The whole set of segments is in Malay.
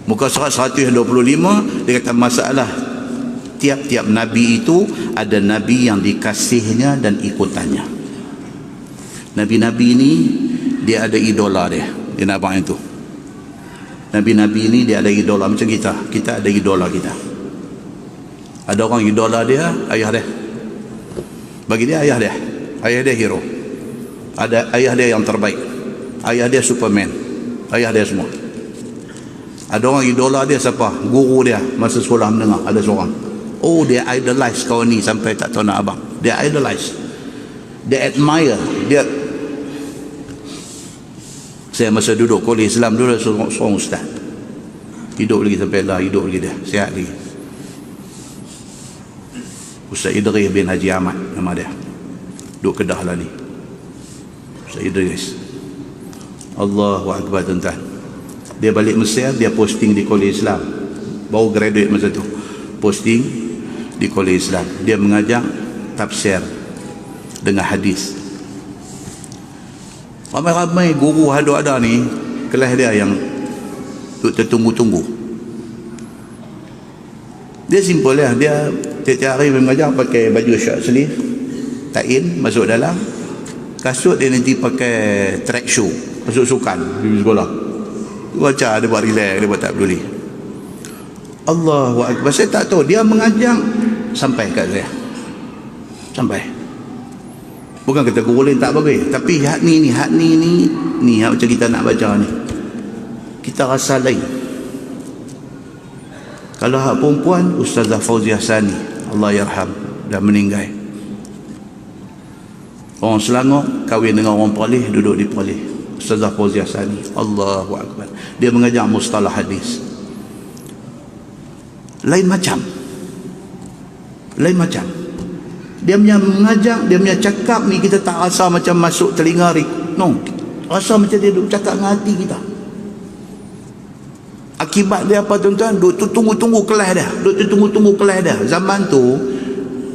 Muka surat 125 dia kata masalah tiap-tiap nabi itu ada nabi yang dikasihnya dan ikutannya. Nabi-nabi ini dia ada idola dia. Dia nampak itu. Nabi-nabi ini dia ada idola macam kita. Kita ada idola kita. Ada orang idola dia ayah dia. Bagi dia ayah dia. Ayah dia hero. Ada ayah dia yang terbaik. Ayah dia Superman. Ayah dia semua. Ada orang idola dia siapa? Guru dia masa sekolah menengah ada seorang. Oh, dia idolize kawan ni sampai tak tahu nak abang. Dia idolize. Dia admire. Dia saya masa duduk kolej Islam dulu seorang ustaz. Hidup lagi sampai lah, hidup lagi dia. Sihat lagi. Ustaz Idris bin Haji Ahmad nama dia. Duduk Kedah lah ni. Ustaz Idris. Allahu Akbar tuan-tuan. Dia balik Mesir, dia posting di kolej Islam. Baru graduate masa tu. Posting di kolej Islam. Dia mengajar tafsir dengan hadis. Ramai-ramai guru ada ni kelas dia yang tertunggu-tunggu. Dia simple lah. Dia tiap-tiap hari mengajar pakai baju short sleeve, tain masuk dalam, kasut dia nanti pakai track shoe, masuk sukan di sekolah. Baca dia buat relax, dia buat tak peduli. Allahu Akbar. Saya tak tahu dia mengajar sampai kat saya. Sampai. Bukan kata guru lain tak bagus, tapi hak ni hak macam kita nak baca ni. Kita rasa lain. Kalau hak perempuan, Ustazah Fauziah Sani, Allah yarham, dah meninggal. Orang Selangor kahwin dengan orang Perlis, duduk di Perlis. Ustazah Fauziah Sani, Allahu Akbar. Dia mengajar mustalah hadis. Lain macam. Dia punya mengajar, dia punya cakap ni kita tak rasa macam masuk telinga no, rasa macam dia duduk cakap dengan hati kita. Akibat dia apa tuan-tuan? Duduk tunggu-tunggu kelas dia. Zaman tu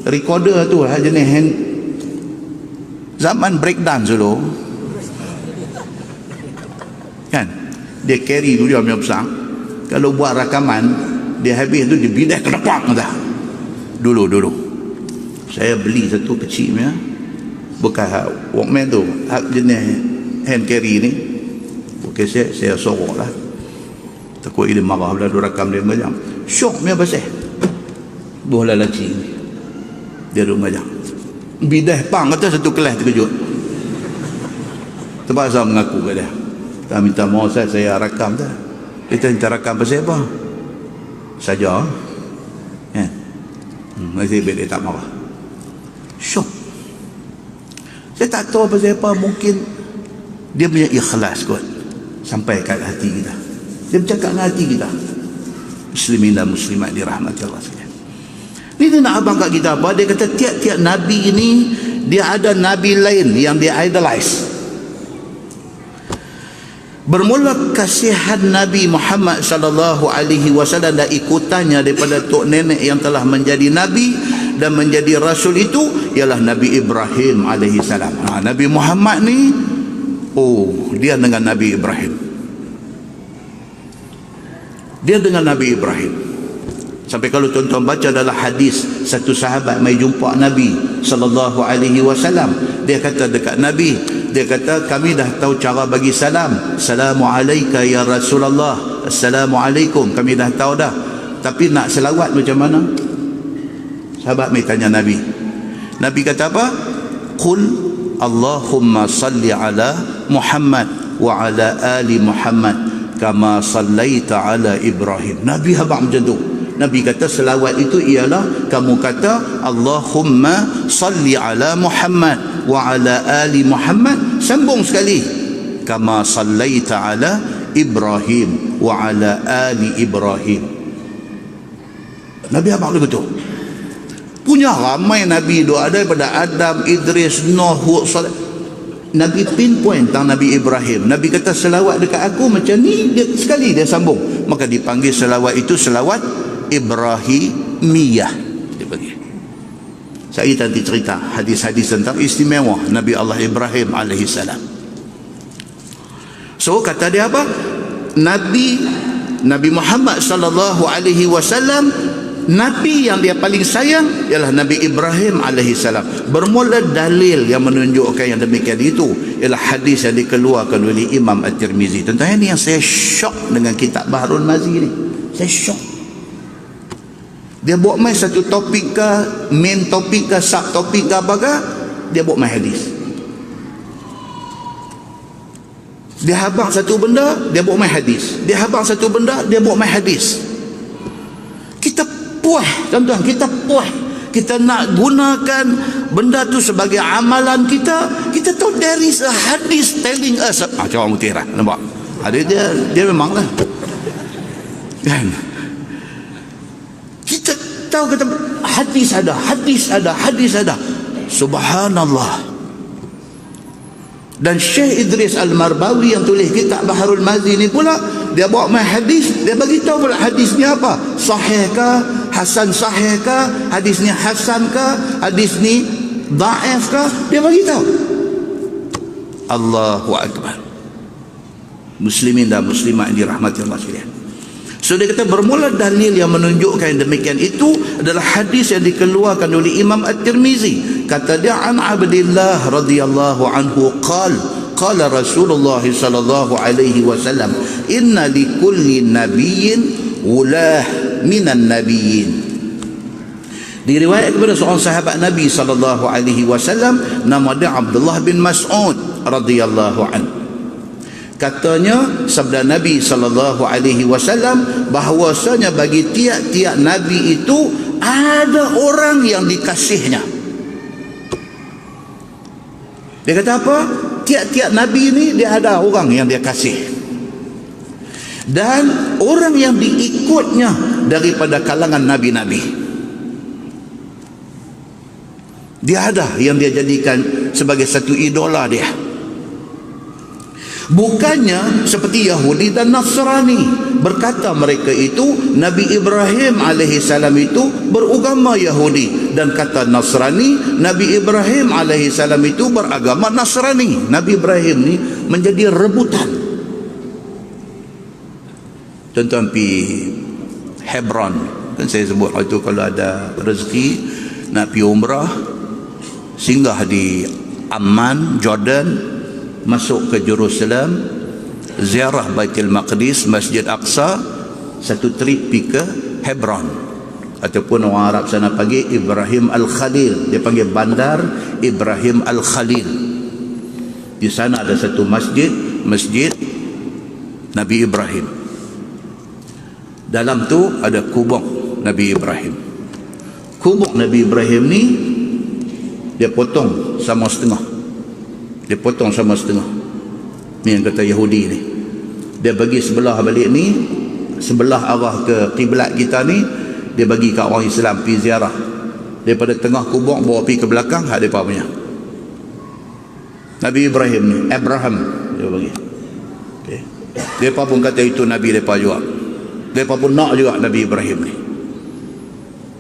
recorder tu lah jenis hand, zaman breakdance dulu kan, dia carry dulu dia punya besar. Kalau buat rakaman dia habis tu dia bidah ke depan dah. Dulu saya beli satu kecil punya, bukan Walkman tu, jenis hand carry ni. Okey, saya sorok lah, takut dia marah bila dia rakam dia macam syok punya pasal bola lelaki ni. Dia duduk macam bidah pang kata satu kelas terkejut, terpaksa mengaku kat dia. Tak minta maaf saya rakam dah. Dia minta rakam pasal apa saja kan. Masih baik dia tak marah. Syok. Saya tak tahu pasal apa. Mungkin dia punya ikhlas kot sampai kat hati kita. Dia bercakap dengan hati kita. Muslimin dan muslimat dirahmati Allah sekalian. Ni dia nak abang kat kita apa? Dia kata tiap-tiap nabi ini dia ada nabi lain yang dia idolize. Bermula kasihan Nabi Muhammad sallallahu alaihi wasallam dan ikutannya daripada tok nenek yang telah menjadi nabi dan menjadi rasul itu ialah Nabi Ibrahim alaihi salam. Nabi Muhammad ni dia dengan Nabi Ibrahim. Dia dengan Nabi Ibrahim. Sampai kalau tuan-tuan baca dalam hadis, satu sahabat mai jumpa Nabi sallallahu alaihi wasallam, dia kata dekat Nabi, dia kata kami dah tahu cara bagi salam. Assalamualaikum ya Rasulullah. Assalamualaikum, kami dah tahu dah. Tapi nak selawat macam mana? Sahabat mai tanya Nabi. Nabi kata apa? Qul Allahumma salli ala Muhammad wa ala ali Muhammad kama sallaita ala Ibrahim. Nabi habaq macam tu. Nabi kata selawat itu ialah kamu kata Allahumma salli ala Muhammad wa ala ali Muhammad, sambung sekali, kama sallaita ala Ibrahim wa ala ali Ibrahim. Nabi abang begitu. Punya ramai Nabi doa daripada Adam, Idris, Nuh, Hud, Saleh. Nabi pinpoint tentang Nabi Ibrahim. Nabi kata selawat dekat aku macam ni, dia sekali dia sambung. Maka dipanggil selawat itu selawat Ibrahimiyah. Dia bagi. Saya nanti cerita hadis-hadis tentang istimewa Nabi Allah Ibrahim alaihi salam. So kata dia apa? Nabi Nabi Muhammad sallallahu alaihi wasallam, Nabi yang dia paling sayang ialah Nabi Ibrahim alaihi salam. Bermula dalil yang menunjukkan yang demikian itu ialah hadis yang dikeluarkan oleh Imam At-Tirmizi. Tentang ini yang saya syok dengan kitab Bahrul Mazi ni. Saya syok. Dia buat main satu topik ke, main topik ke, sub topik ke apa ke, dia buat main hadis. Dia habang satu benda, dia buat main hadis. Dia habang satu benda, dia buat main hadis. Kita puas, tuan-tuan, kita puas. Kita nak gunakan benda tu sebagai amalan kita. Kita tahu there is a hadis telling us. Macam orang Mutiara, nampak? Dia memang lah. Kan? Kita tahu kata hadis ada, hadis ada, hadis ada. Subhanallah. Dan Syekh Idris Al-Marbawi yang tulis kitab Bahrul Mazi ni pula, dia bawa main hadis, dia bagi tahu pula hadis ni apa, sahih ke, hasan sahih ke, hadis ni hasan ke, hadis ni dhaif ke, dia bagi tahu. Allahu akbar. Muslimin dan muslimat yang dirahmati Allah sekalian. So dia kata bermula dalil yang menunjukkan demikian itu adalah hadis yang dikeluarkan oleh Imam At-Tirmizi. Kata dia, an Abdillah radhiyallahu anhu qala Rasulullah sallallahu alaihi wasallam, inna likulli nabiyyin ulah minan nabiyyin. Diriwayatkan kepada seorang sahabat Nabi sallallahu alaihi wasallam, nama dia Abdullah bin Mas'ud radhiyallahu anhu. Katanya sabda Nabi sallallahu alaihi wasallam bahwasanya bagi tiap-tiap nabi itu ada orang yang dikasihnya. Dia kata apa? Tiap-tiap nabi ni dia ada orang yang dia kasih. Dan orang yang diikutnya daripada kalangan nabi-nabi. Dia ada yang dia jadikan sebagai satu idola dia. Bukannya seperti Yahudi dan Nasrani. Berkata mereka itu Nabi Ibrahim alaihissalam itu beragama Yahudi, dan kata Nasrani Nabi Ibrahim alaihissalam itu beragama Nasrani. Nabi Ibrahim ni menjadi rebutan. Tuan-tuan pergi Hebron, kan saya sebut itu kalau ada rezeki nak pergi umrah, singgah di Amman, Jordan, masuk ke Jerusalem, ziarah Baitul Maqdis, Masjid Aqsa, satu trip pergi ke Hebron, ataupun orang Arab sana panggil Ibrahim Al-Khalil. Dia panggil bandar Ibrahim Al-Khalil. Di sana ada satu masjid, Masjid Nabi Ibrahim. Dalam tu ada kubur Nabi Ibrahim. Kubur Nabi Ibrahim ni dia potong sama setengah. Dia potong sama setengah. Ni yang kata Yahudi ni. Dia bagi sebelah balik ni, sebelah arah ke kiblat kita ni, dia bagi kat orang Islam pergi ziarah. Daripada tengah kubur bawa pergi ke belakang, hak depa punya. Nabi Ibrahim ni, Abraham dia bagi. Okey. Depa pun kata itu nabi depa juga. Depa pun nak juga Nabi Ibrahim ni.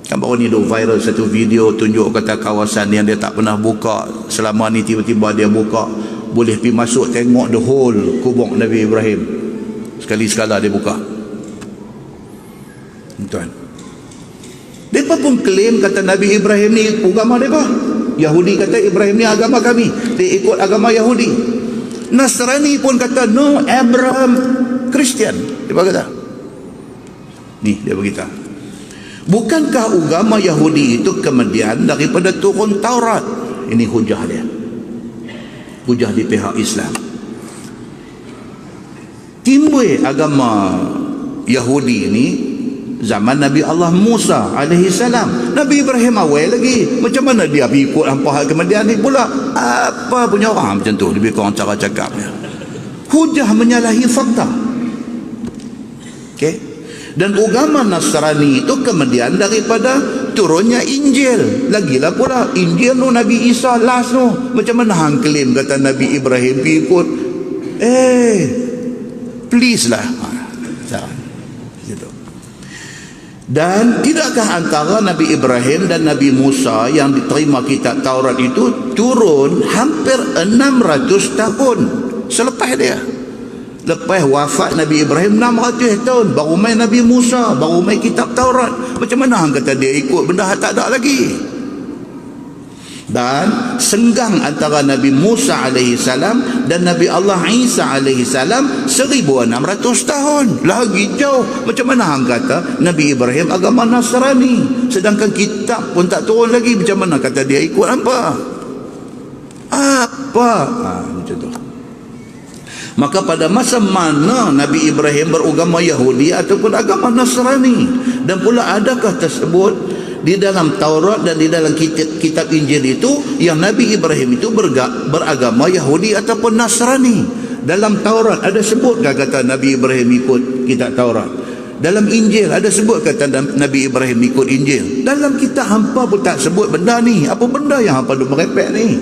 Kan baru ni viral satu video tunjuk kata kawasan yang dia tak pernah buka selama ni, tiba-tiba dia buka, boleh pergi masuk tengok the whole kubur Nabi Ibrahim. Sekali-sekala dia buka. Tuan, mereka pun klaim kata Nabi Ibrahim ni agama mereka. Yahudi kata Ibrahim ni agama kami, dia ikut agama Yahudi. Nasrani pun kata no, Abraham Kristian. Dia kata ni, dia beritahu, bukankah agama Yahudi itu kemudian daripada turun Taurat? Ini hujah dia, hujah di pihak Islam. Timbul agama Yahudi ini zaman Nabi Allah Musa alaihi salam. Nabi Ibrahim awal lagi, macam mana dia ikut hampa kemudian ni pula? Apa punya orang macam tu, lebih kurang cara cakapnya. Hujah menyalahi fakta. Okey. Dan agama Nasrani itu kemudian daripada turunnya Injil. Lagilah pula Injil tu Nabi Isa last tu. Macam mana hang klaim kata Nabi Ibrahim ikut? Please lah. Gitu. Dan tidakkah antara Nabi Ibrahim dan Nabi Musa yang diterima kitab Taurat itu turun hampir 600 tahun selepas dia. Lepas wafat Nabi Ibrahim 600 tahun baru main Nabi Musa, baru main kitab Taurat. Macam mana hang kata dia ikut benda tak ada lagi? Dan senggang antara Nabi Musa AS dan Nabi Allah Isa AS 1600 tahun, lagi jauh. Macam mana hang kata Nabi Ibrahim agama Nasrani, sedangkan kitab pun tak turun lagi? Macam mana kata dia ikut apa? Macam tu. Maka pada masa mana Nabi Ibrahim beragama Yahudi ataupun agama Nasrani? Dan pula adakah tersebut di dalam Taurat dan di dalam kitab Injil itu yang Nabi Ibrahim itu beragama Yahudi ataupun Nasrani? Dalam Taurat ada sebutkah kata Nabi Ibrahim ikut kitab Taurat? Dalam Injil ada sebut kata Nabi Ibrahim ikut Injil? Dalam kitab hampa pun tak sebut benda ni. Apa benda yang hampa duk merepek ni?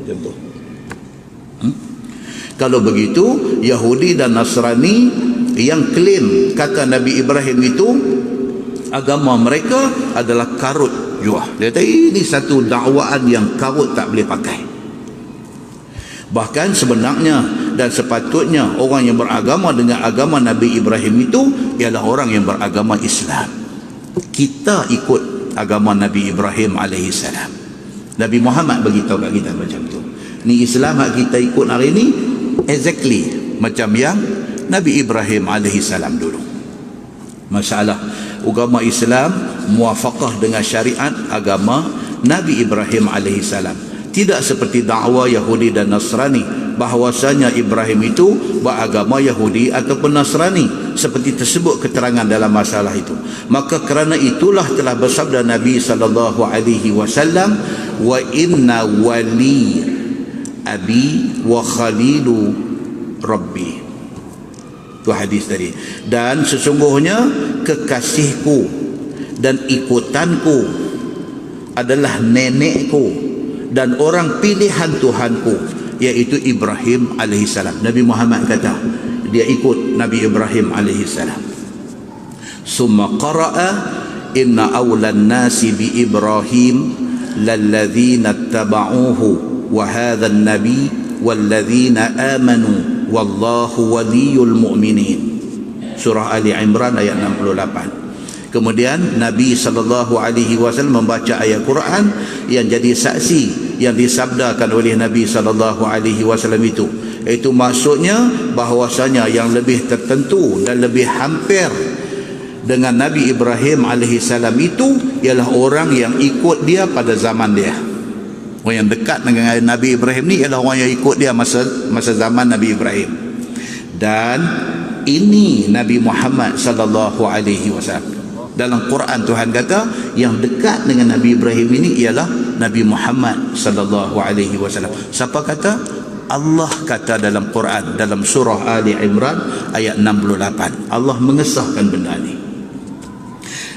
Macam tu. Kalau begitu, Yahudi dan Nasrani yang klaim kata Nabi Ibrahim itu agama mereka adalah karut juah. Dia kata ini satu dakwaan yang karut tak boleh pakai. Bahkan sebenarnya dan sepatutnya orang yang beragama dengan agama Nabi Ibrahim itu ialah orang yang beragama Islam. Kita ikut agama Nabi Ibrahim AS. Nabi Muhammad beritahu kat kita macam tu. Ni Islam yang kita ikut hari ni exactly macam yang Nabi Ibrahim AS dulu. Masalah agama Islam muafaqah dengan syariat agama Nabi Ibrahim AS. Tidak seperti dakwa Yahudi dan Nasrani bahawasanya Ibrahim itu beragama Yahudi ataupun Nasrani seperti tersebut keterangan dalam masalah itu. Maka kerana itulah telah bersabda Nabi SAW, wa inna wali abi wa khalilu rabbi. Itu hadis tadi. Dan sesungguhnya kekasihku dan ikutanku adalah nenekku dan orang pilihan Tuhanku, iaitu Ibrahim AS. Nabi Muhammad kata dia ikut Nabi Ibrahim AS. Summa qara'a inna awlan nasi bi Ibrahim lalladzina taba'uhu wa hadha an-nabi walladzina amanu wallahu waliyul mu'minin. Surah Ali Imran ayat 68. Kemudian Nabi SAW membaca ayat Quran yang jadi saksi yang disabdakan oleh Nabi SAW itu. Itu maksudnya bahawasanya yang lebih tertentu dan lebih hampir dengan Nabi Ibrahim AS itu ialah orang yang ikut dia pada zaman dia. Orang yang dekat dengan Nabi Ibrahim ni ialah orang yang ikut dia masa zaman Nabi Ibrahim. Dan ini Nabi Muhammad SAW. Dalam Quran Tuhan kata yang dekat dengan Nabi Ibrahim ini ialah Nabi Muhammad SAW. Siapa kata? Allah kata dalam Quran, dalam surah Ali Imran ayat 68. Allah mengesahkan benda ini.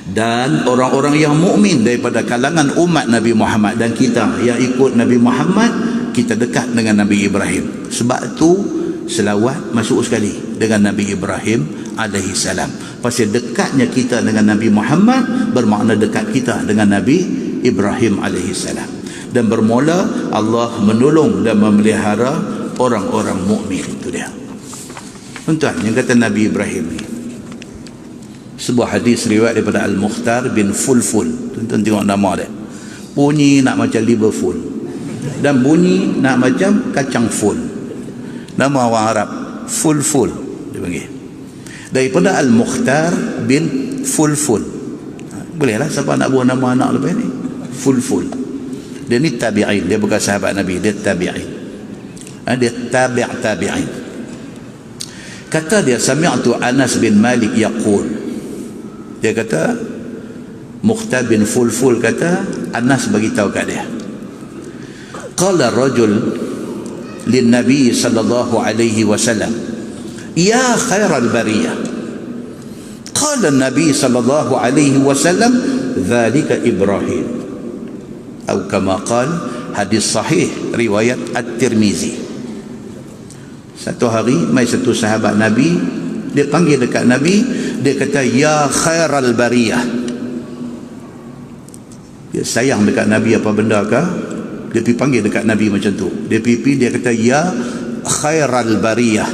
Dan orang-orang yang mukmin daripada kalangan umat Nabi Muhammad dan kita yang ikut Nabi Muhammad, kita dekat dengan Nabi Ibrahim. Sebab tu selawat masuk sekali dengan Nabi Ibrahim alaihissalam. Pasal dekatnya kita dengan Nabi Muhammad bermakna dekat kita dengan Nabi Ibrahim alaihissalam. Dan bermula Allah menolong dan memelihara orang-orang mukmin. Itu dia. Tuan yang kata Nabi Ibrahim ni, sebuah hadis riwayat daripada Al-Mukhtar bin Fulful. Tuan tengok nama dia. Bunyi nak macam Liverpool dan bunyi nak macam kacang full. Nama orang Arab Fulful dia panggil. Daripada Al-Mukhtar bin Fulful. Bolehlah siapa nak buat nama anak lepas ni Fulful. Dia ni tabi'in, dia bukan sahabat Nabi, dia tabi'in. Dia tabi'in. Kata dia, sami'tu Anas bin Malik yaqul. Dia kata, Mukhtar bin Fulful kata, Anas beritahu kat dia, qala rajul lin Nabi sallallahu alaihi wasallam, ya khairal bariyah. Qala Nabi sallallahu alaihi wasallam, dhalika Ibrahim. Atau kama qala, hadis sahih riwayat At-Tirmizi. Satu hari mai satu sahabat Nabi, dia panggil dekat Nabi, dia kata ya khairal bariyah. Dia sayang dekat Nabi apa benda ke, dia pergi panggil dekat Nabi macam tu. Dia pipi dia kata ya khairal bariyah.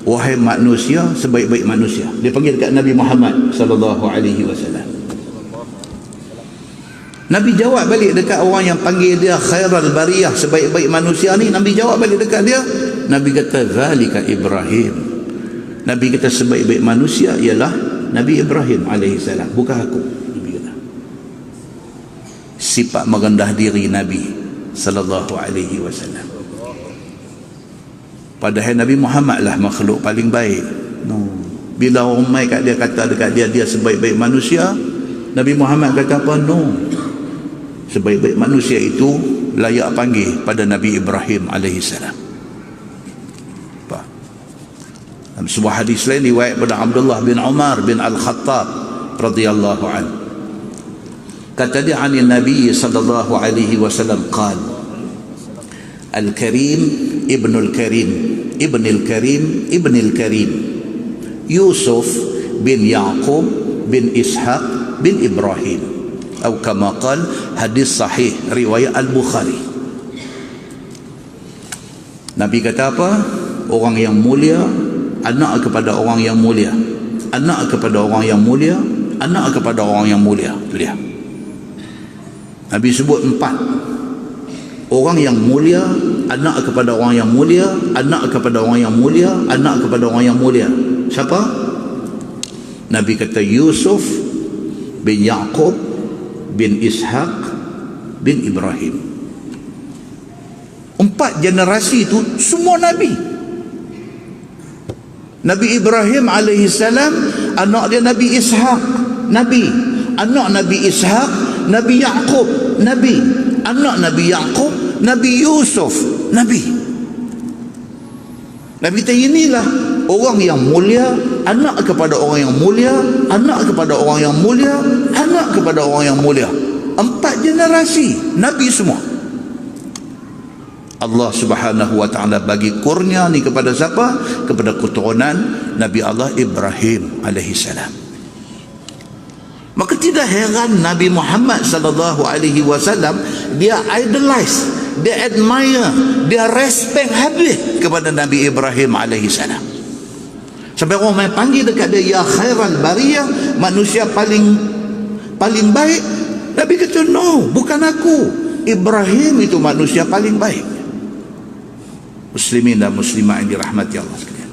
wahai manusia sebaik-baik manusia. Dia panggil dekat Nabi Muhammad sallallahu alaihi wasallam. Nabi jawab balik dekat orang yang panggil dia khairal bariyah, sebaik-baik manusia ni. Nabi jawab balik dekat dia. Nabi kata zalika Ibrahim. Nabi kata sebaik-baik manusia ialah Nabi Ibrahim alaihissalam, bukan aku. Nabi kata sifat merendah diri Nabi sallallahu alaihi wasallam. Padahal Nabi Muhammad lah makhluk paling baik. Bila orang mai kat dia, kata dekat dia dia sebaik-baik manusia, Nabi Muhammad kata apa? No. Sebaik-baik manusia itu layak panggil pada Nabi Ibrahim alaihissalam. Apa? Dalam sebuah hadis lain riwayat pada Abdullah bin Umar bin Al-Khattab radhiyallahu anhu, kata dia anin Nabi sallallahu alaihi wasallam qala Al-Karim ibnul Karim ibnil Karim ibnil Karim Yusuf bin Yaqub bin Ishaq bin Ibrahim, atau kama qala, hadis sahih riwayat Al-Bukhari. Nabi kata apa? Orang yang mulia anak kepada orang yang mulia, anak kepada orang yang mulia, anak kepada orang yang mulia. Itu dia. Nabi sebut 4. Orang yang mulia, anak kepada orang yang mulia, anak kepada orang yang mulia, anak kepada orang yang mulia. Siapa? Nabi kata Yusuf bin Yaqub bin Ishaq bin Ibrahim. 4 generasi itu semua Nabi. Nabi Ibrahim alaihissalam, anak dia Nabi Ishaq, Nabi. Anak Nabi Ishaq, Nabi Yaqub, Nabi. Anak Nabi Yaqub, Nabi Yusuf, Nabi. Nabi kata inilah orang yang mulia, anak kepada orang yang mulia, anak kepada orang yang mulia, anak kepada orang yang mulia. 4 generasi Nabi semua. Allah subhanahu wa ta'ala bagi kurnia ni kepada siapa? Kepada keturunan Nabi Allah Ibrahim alaihissalam. Maka tidak heran Nabi Muhammad sallallahu alaihi wasallam dia idolize, dia admire, dia respect habis kepada Nabi Ibrahim alaihissalam. Sampai orang main panggil dekat dia ya khairal bariyah, manusia paling baik. Nabi kata no, bukan aku. Ibrahim itu manusia paling baik. Muslimin dan muslimah yang dirahmati Allah sekalian.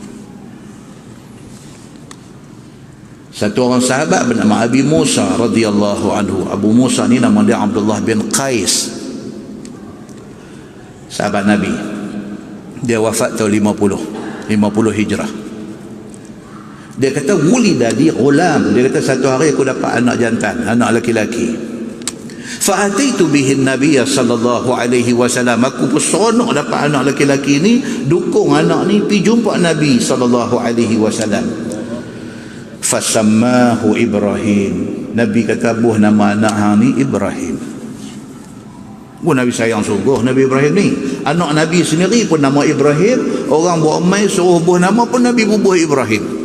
Satu orang sahabat bernama Abi Musa radhiyallahu anhu. Abu Musa ni nama dia Abdullah bin Qais. Sahabat Nabi. Dia wafat tahun 50 Hijrah. Dia kata wulida li ghulam. Dia kata satu hari aku dapat anak jantan, anak laki-laki. Fa'ataitu bihi an-nabiy sallallahu alaihi wasallam. Aku pun seronok dapat anak laki-laki ni, dukung anak ni pergi jumpa Nabi sallallahu alaihi wasallam. Fasammahu Ibrahim. Nabi kata buh nama anak hang ni Ibrahim. Nabi sayang sungguh Nabi Ibrahim ni. Anak Nabi sendiri pun nama Ibrahim. Orang buat mai suruh buh nama pun Nabi bubuh Ibrahim.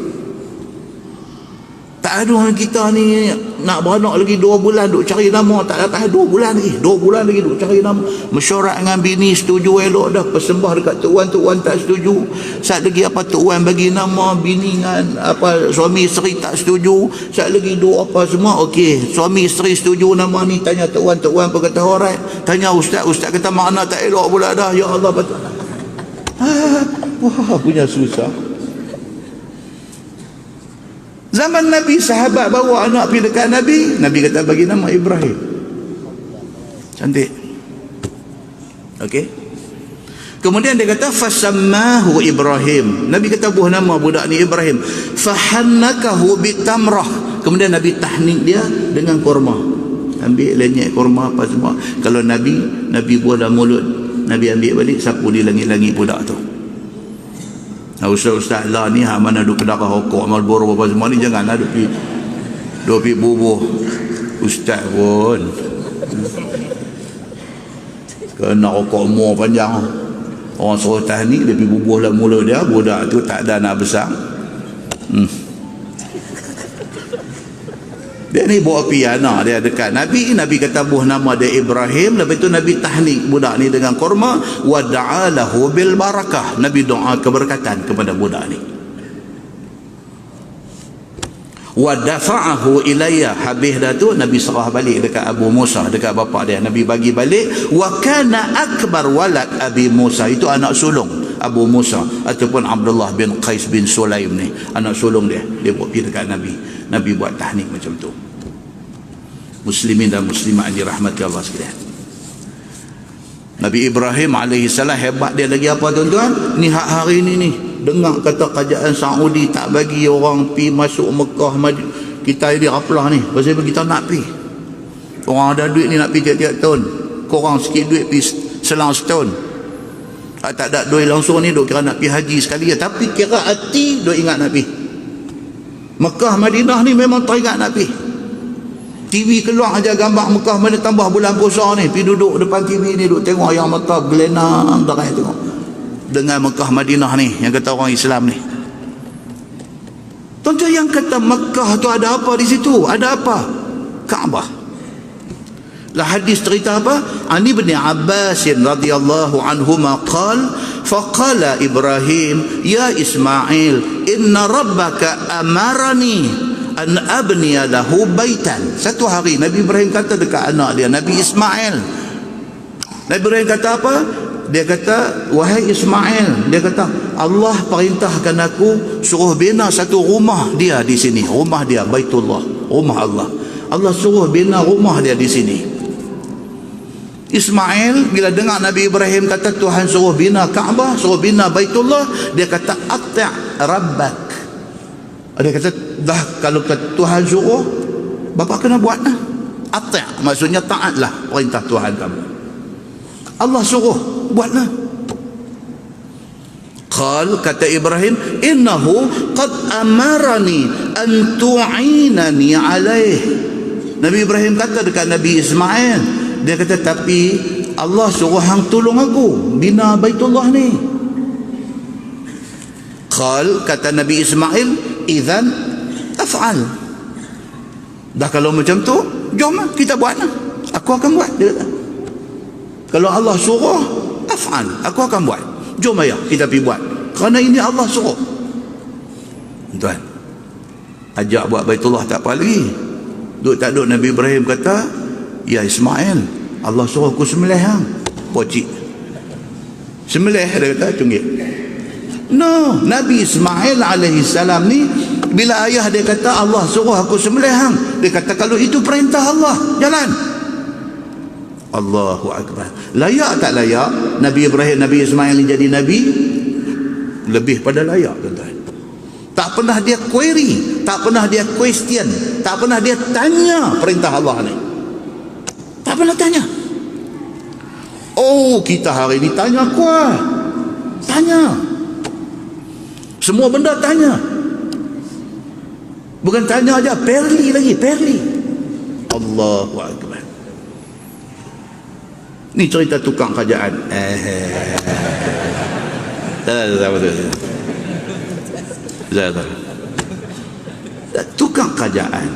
Tak ada orang kita ni nak beranak lagi 2 bulan duk cari nama, tak datang 2 bulan lagi duk cari nama. Mesyuarat dengan bini setuju elok dah, persembah dekat tok wan tak setuju. Sat lagi apa tok wan bagi nama, bini dengan apa suami isteri tak setuju. Sat lagi dua apa semua okey, suami isteri setuju nama ni, tanya tok wan pun kata alright. Tanya ustaz kata makna tak elok pula dah. Ya Allah betul. Wah punya susah. Zaman Nabi, sahabat bawa anak pergi dekat Nabi kata bagi nama Ibrahim. Cantik. Okey. Kemudian dia kata fasammahu Ibrahim. Nabi kata buah nama budak ni Ibrahim. Fahannakahu bitamrah. Kemudian Nabi tahnik dia dengan kurma. Ambil lenyek kurma apa semua. Kalau Nabi buah dalam mulut, Nabi ambil balik, sapu di langit-langit budak tu. Ustaz lah ni mana duk kedai rokok Marlboro apa semua ni, janganlah duk pergi bubuh ustaz pun kena rokok umur panjang. Orang suruh tahnik dia pergi bubuh dalam mulut dia, budak tu tak ada nak besar. Dia ni bawa pergi anak dia dekat Nabi kata buh nama dia Ibrahim. Lepas tu Nabi tahnik budak ni dengan kurma, wa da'alahu bil barakah. Nabi doa keberkatan kepada budak ni. wa dafa'ahu ilayya. Habis dah tu Nabi serah balik dekat Abu Musa, dekat bapa dia. Nabi bagi balik. Wa kana akbar walad Abi Musa, itu anak sulung Abu Musa ataupun Abdullah bin Qais bin Sulaim ni, anak sulung dia. Dia buat pergi dekat Nabi. Nabi buat tahnik macam tu. Muslimin dan muslimat yang dirahmati Allah sekalian, Nabi Ibrahim alaihissalam hebat dia lagi apa tuan-tuan? Ni hari ni dengar kata kerajaan Saudi tak bagi orang pi masuk Mekah, kita di raplah ni. Pasal kita nak pi. Orang ada duit ni nak pi tiap-tiap tahun. Korang sikit duit pi selang setahun. Tak ada duit langsung ni duk kira nak pi haji sekali. Tapi kira hati duk ingat nak pi. Mekah Madinah ni memang teringat nak pi. TV keluar aja gambar Mekah mana tambah bulan puasa ni, pergi duduk depan TV ni, duduk tengok yang mata gelenang darah tengok dengan Mekah Madinah ni yang kata orang Islam ni. Tuan-tuan, yang kata Mekah tu ada apa di situ? Ada apa? Kaabah. Lah hadis cerita apa? Ani bin Abbas radhiyallahu anhuma qala faqala Ibrahim ya Ismail inna rabbaka amarani an abniya lahu baitan. Satu hari Nabi Ibrahim kata dekat anak dia Nabi Ismail. Nabi Ibrahim kata apa? Dia kata, wahai Ismail, dia kata Allah perintahkan aku suruh bina satu rumah dia di sini. Rumah dia Baitullah, rumah Allah. Allah suruh bina rumah dia di sini. Ismail bila dengar Nabi Ibrahim kata Tuhan suruh bina Kaabah, suruh bina Baitullah, dia kata ati' rabbak. Dia kata dah kalau Tuhan suruh, bapa kena buat lah. Ati' maksudnya taatlah perintah Tuhan kamu. Allah suruh, buatlah. Qal, kata Ibrahim, innahu qad amarani an tu'inani alaih. Nabi Ibrahim kata dekat Nabi Ismail, dia kata tapi Allah suruh hang tolong aku bina Baitullah ni. Qal, kata Nabi Ismail, idzan af'al. Dah kalau macam tu, jom lah, kita buat lah. Aku akan buat, dia kata. Kalau Allah suruh, af'al, aku akan buat. Jom ayah, kita pergi buat. Kerana ini Allah suruh. Tuan, ajak buat Baitullah tak apa lagi. Duk tak duk Nabi Ibrahim kata, ya Ismail, Allah suruh aku sembelih hang. Pocik. Sembelih, dia kata, cunggit. No, Nabi Ismail alaihissalam ni bila ayah dia kata Allah suruh aku sembelih hang, dia kata kalau itu perintah Allah, jalan. Allahu akbar. Layak tak layak Nabi Ibrahim, Nabi Ismail ni jadi nabi? Lebih pada layak, tuan-tuan. Tak pernah dia query, tak pernah dia question, tak pernah dia tanya perintah Allah ni. Tak pernah tanya. Oh, kita hari ni tanya kuat. Tanya. Semua benda tanya. Bukan tanya aja, perli lagi, perli. Allahu akbar. Ni cerita tukang kerajaan. Tukang kerajaan.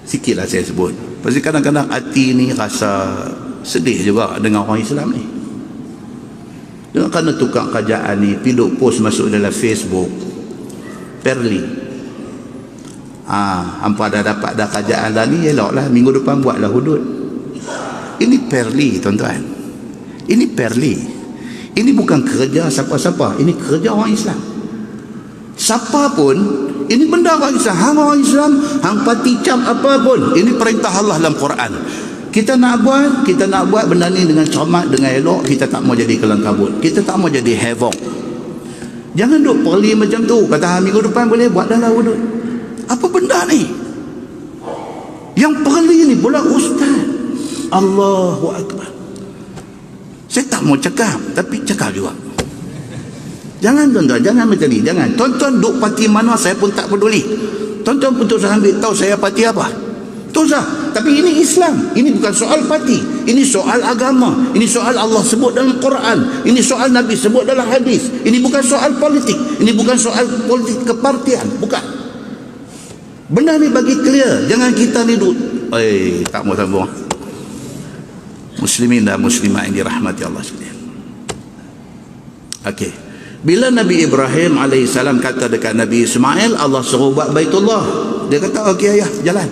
Sikitlah saya sebut. Pasal kadang-kadang hati ni rasa sedih juga dengan orang Islam ni. Dengan kerana tukang kerajaan ni piduk post masuk dalam Facebook, perli. Hampa dah dapat dah kerajaan dah ni, eloklah minggu depan buatlah hudud. Ini perli, tuan-tuan. Ini perli. Ini bukan kerja siapa-siapa, ini kerja orang Islam. Siapa pun, ini benda orang Islam. Hang orang Islam, hang pati cap apa pun, ini perintah Allah dalam Quran. Kita nak buat benda ni dengan cermat, dengan elok. Kita tak mau jadi kelang kabut, kita tak mau jadi havoc. Jangan duk perli macam tu. Kata minggu depan boleh buat dah lah wuduk. Apa benda ni? Yang perli ni pula ustaz. Allahu akbar. Saya tak mau cakap, tapi cakap juga. Jangan tuan-tuan, jangan macam ni. Jangan. Tuan-tuan duk parti mana saya pun tak peduli. Tuan-tuan pun tak ambil tahu saya parti apa. Tak usah. Tapi ini Islam. Ini bukan soal parti. Ini soal agama. Ini soal Allah sebut dalam Quran. Ini soal Nabi sebut dalam hadis. Ini bukan soal politik. Ini bukan soal politik kepartian. Bukan. Benda ni bagi clear. Jangan kita ni duk. Tak mau sambung. Muslimin dan muslimat yang dirahmati Allah sekalian. Okey. Bila Nabi Ibrahim alaihissalam kata dekat Nabi Ismail, Allah suruh buat Baitullah, dia kata okey ayah, jalan.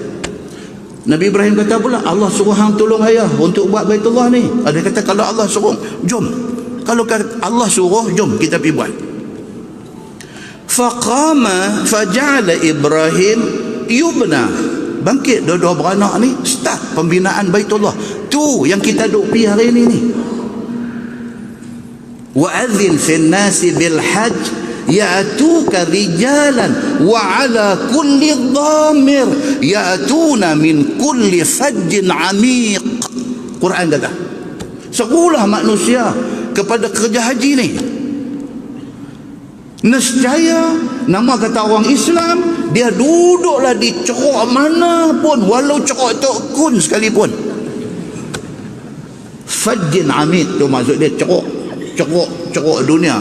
Nabi Ibrahim kata pula, Allah suruh hang tolong ayah untuk buat Baitullah ni. Dia kata kalau Allah suruh, jom. Kalau Allah suruh, jom kita pergi buat. Faqama faja'ala Ibrahim yubna. Bangkit dua-dua beranak ni, start pembinaan Baitullah. Tu yang kita duk pergi hari ni ni. وَأَذِّنْ فِي النَّاسِ بِالْحَجِّ يَأْتُوكَ رِجَالًا وَعَلَى كُلِّ ضَامِرٍ يَأْتُونَ مِنْ كُلِّ فَجٍّ عَمِيقٍ. Quran kata, serulah manusia kepada kerja haji ni. Nescaya, nama kata orang Islam, dia duduklah di ceruk mana pun, walau ceruk Tok Kun sekalipun. Fajin Amid tu maksud dia ceruk dunia.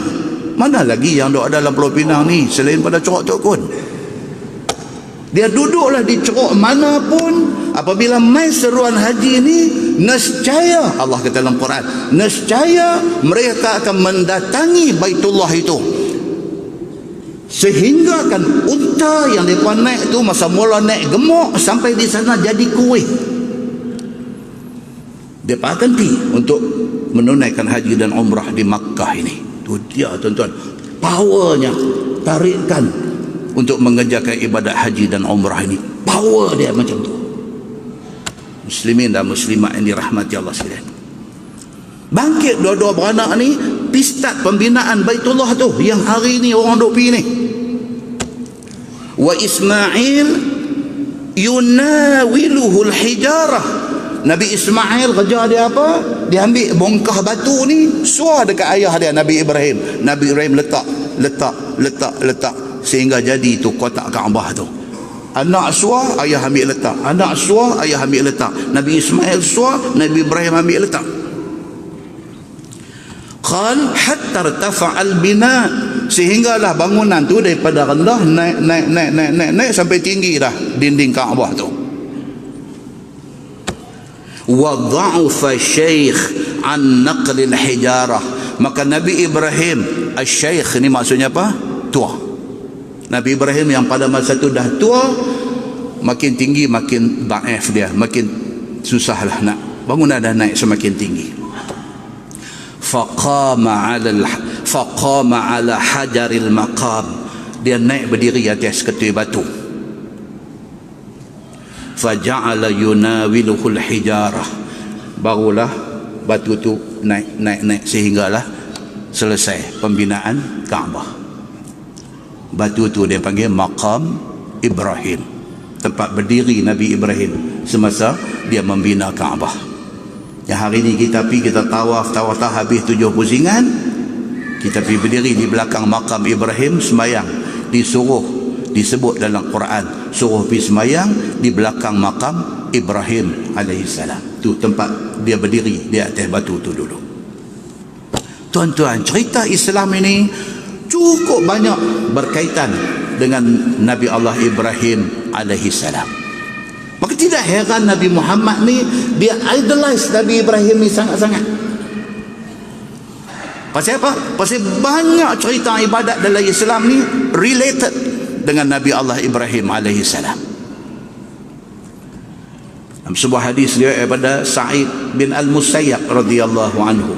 Mana lagi yang duduk dalam Pulau Pinang ni selain pada ceruk Tok Kun? Dia duduklah di ceruk mana pun. Apabila mai seruan haji ni, nescaya, Allah kata dalam Quran, nescaya mereka akan mendatangi Baitullah itu. Sehingga kan unta yang mereka naik tu masa mula naik gemuk, sampai di sana jadi kuih. Dia akan pergi untuk menunaikan haji dan umrah di Makkah ini. Tu dia tuan-tuan, powernya, tarikan untuk mengerjakan ibadat haji dan umrah ini. Power dia macam tu. Muslimin dan muslimat yang dirahmati Allah sekalian, bangkit dua-dua beranak ni, start pembinaan Baitullah tu yang hari ni orang duk pergi ni. Wa Ismail yunawiluhul hijarah. Nabi Ismail kerja dia apa? Dia ambil bongkah batu ni, suar dekat ayah dia Nabi Ibrahim. Nabi Ibrahim letak sehingga jadi tu kotak Kaabah tu. Anak suar, ayah ambil letak. Anak suar, ayah ambil letak. Nabi Ismail suar, Nabi Ibrahim ambil letak. Qal hatta irtafa'al bina, sehinggalah bangunan tu daripada rendah naik sampai tinggi dah dinding Kaabah tu. Wa dha'afa syekh an naqlil hijarah. Maka Nabi Ibrahim, al-syekh ni maksudnya apa? Tua. Nabi Ibrahim yang pada masa tu dah tua, makin tinggi makin dhaif dia, makin susahlah nak bangunan dah naik semakin tinggi. Faqama ala hajaril maqam, dia naik berdiri atas ketui batu. Faja'ala yunawiluhul hijarah, barulah batu tu naik sehinggalah selesai pembinaan Kaabah. Batu tu dia panggil Maqam Ibrahim, tempat berdiri Nabi Ibrahim semasa dia membina Kaabah. Yang hari ni kita pergi, kita tawaf habis 7 pusingan, kita pergi berdiri di belakang Maqam Ibrahim sembahyang. Disebut dalam Quran, suruh pergi sembahyang di belakang Maqam Ibrahim alaihissalam. Tu tempat dia berdiri di atas batu tu dulu. Tuan-tuan, cerita Islam ini cukup banyak berkaitan dengan Nabi Allah Ibrahim alaihissalam. Maka tidak heran Nabi Muhammad ni, dia idolize Nabi Ibrahim ni sangat-sangat. Pasal apa? Pasal banyak cerita ibadat dalam Islam ni related dengan Nabi Allah Ibrahim alaihissalam. Dalam sebuah hadis riwayat daripada Sa'id bin Al-Musayyab radhiyallahu anhu,